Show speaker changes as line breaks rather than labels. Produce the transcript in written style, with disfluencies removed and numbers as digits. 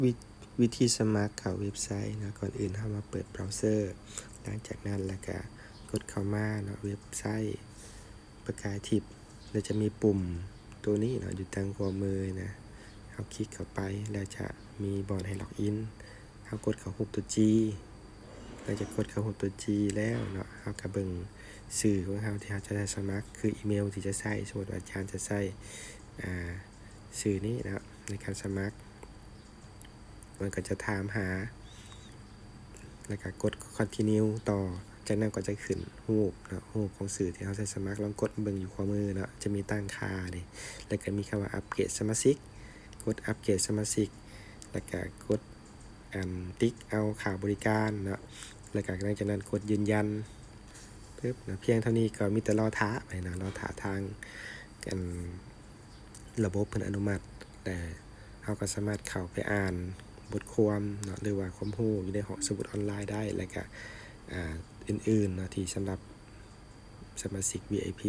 วิวิธีสมัครเข้าเว็บไซต์นะก่อนอื่นเรามาเปิดเบราว์เซอร์หลังจากนั้นแล้วก็กดเข้ามาเนาะเว็บไซต์ประกายทิพย์แล้วจะมีปุ่มตัวนี้เนาะอยู่ทางขวามือนะเราคลิกเข้าไปแล้วจะมีบอร์ดให้ล็อกอินเรากดเข้ารูปตัว G เราจะกดเข้ารูปตัว G แล้วเนาะเราก็เบิ่งสื่อของเราที่เราจะได้สมัครคืออีเมลที่จะใช้สมมติว่าอาจารย์จะใช้สื่อนี้นะในการสมัครมันก็จะถามหาแล้วก็กด continue ต่อจากนั้นก็จะขึ้นรูปนะรูปของสื่อที่เราใช้สมัครลองกดเบิ่งอยู่ขวามือเนาะจะมีตั้งค่านี่แล้วก็มีคำว่าอัปเกรดสมาชิกกดอัปเกรดสมาชิกแล้วก็กดติ๊กเอาค่าบริการเนาะแล้วก็หลังจากนั้นกดยืนยันปึ๊บนะเพียงเท่านี้ก็มีแต่รอท้าไปนะรอท้าทางระบบเพิ่นอนุมัติแต่เราก็สามารถเข้าไปอ่านบทความเนาะหรือว่าความรู้อยู่ในห้องสมุดออนไลน์ได้แล้วก็อื่นๆเนาะที่สำหรับสมาชิก VIP